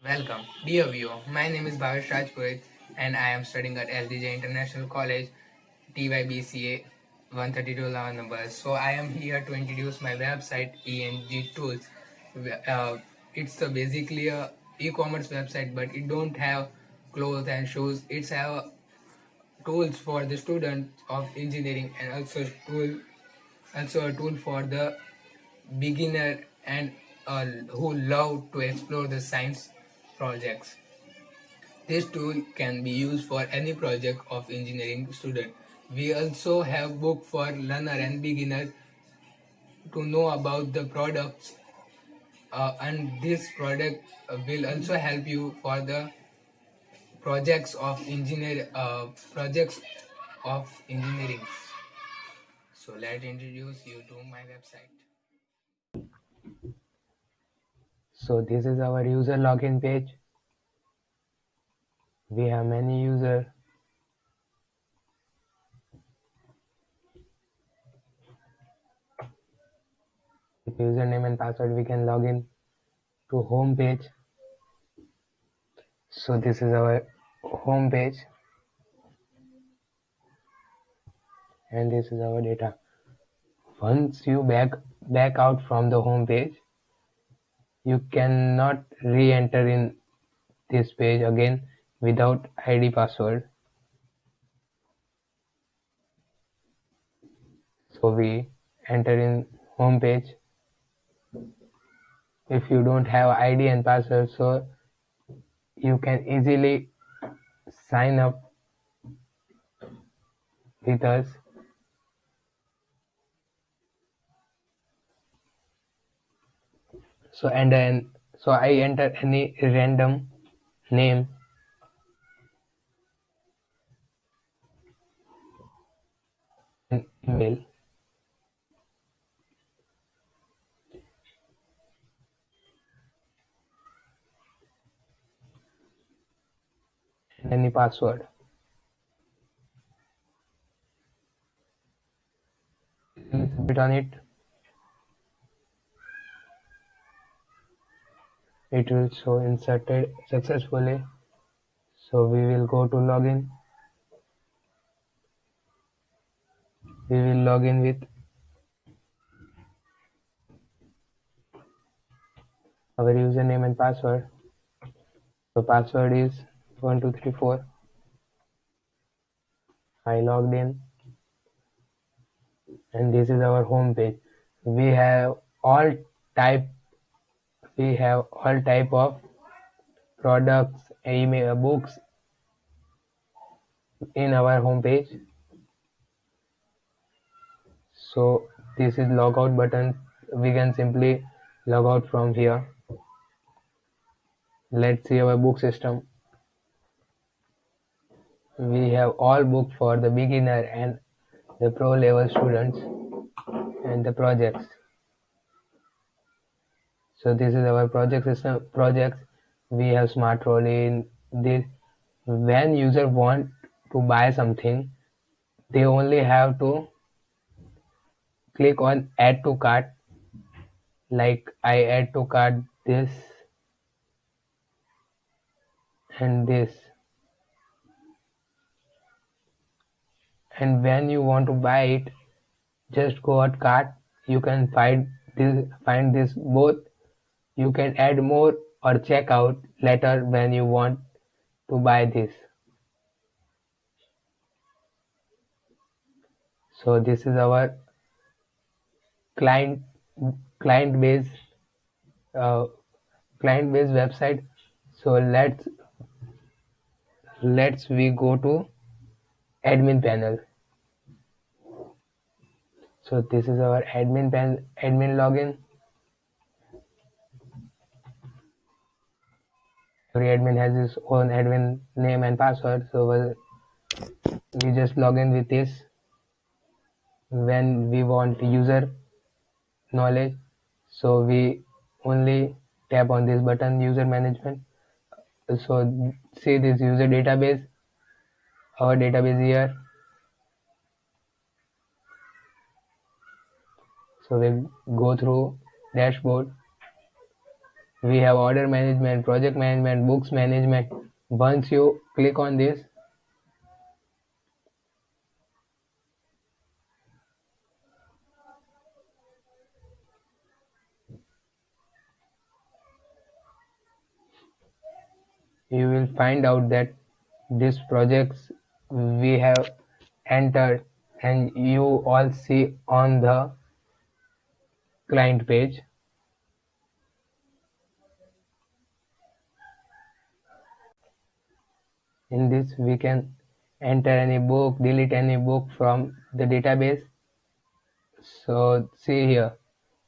Welcome, dear viewer. My name is Bhavesh Rajpurit and I am studying at LDJ International College, TYBCA 132 law numbers. So I am here to introduce my website ENG Tools. Uh, it's basically a e-commerce website, but it don't have clothes and shoes. It's have tools for the students of engineering and also a tool for the beginner and who love to explore the science projects. This tool can be used for any project of engineering student. We also have book for learner and beginner to know about the products, and this product will also help you for the projects of engineering. So let introduce you to my website. So this is our user login page. We have many users. With username and password we can log in to home page. So this is our home page and this is our data. Once you back out from the home page, you cannot re-enter in this page again without ID password. So we enter in home page. If you don't have ID and password, so you can easily sign up with us. So I enter any random name and email. And any password. Submit on it. It will show inserted successfully. So we will go to login. We will log in with our username and password. So password is 1234. I logged in and this is our home page. We have all type of products, email, books in our home page. So this is logout button. We can simply log out from here. Let's see our book system. We have all books for the beginner and the pro level students and the projects. So this is our project system. Projects. We have smart role in this. When user want to buy something, they only have to click on add to cart. Like I add to cart this and this. And when you want to buy it, just go at cart. You can find this both. You can add more or check out later when you want to buy this. So this is our client client base uh, client base website. So let's we go to admin panel. So this is our admin login. Every admin has his own admin name and password. So we just log in with this. When we want user knowledge, so we only tap on this button, user management. So see this user database, our database here. So we go through dashboard. We have order management, project management, books management. Once you click on this, you will find out that these projects we have entered and you all see on the client page. In this we can enter any book, delete any book from the database. So see here,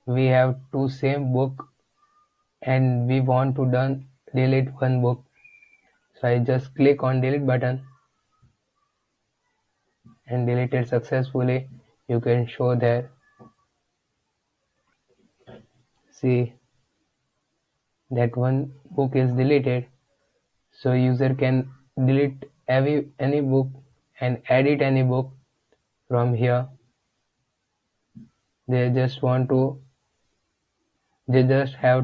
we have two same book and we want to delete one book. So I just click on delete button and delete it successfully. You can show there. See that one book is deleted. So user can delete any book and edit any book from here. They just have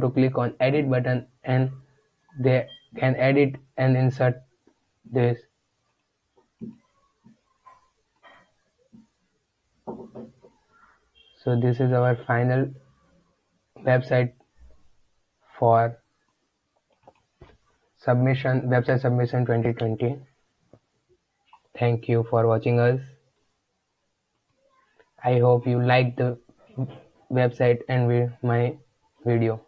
to click on edit button and they can edit and insert this. So this is our final website for website submission 2020. Thank you for watching us. I hope you liked the website and my video.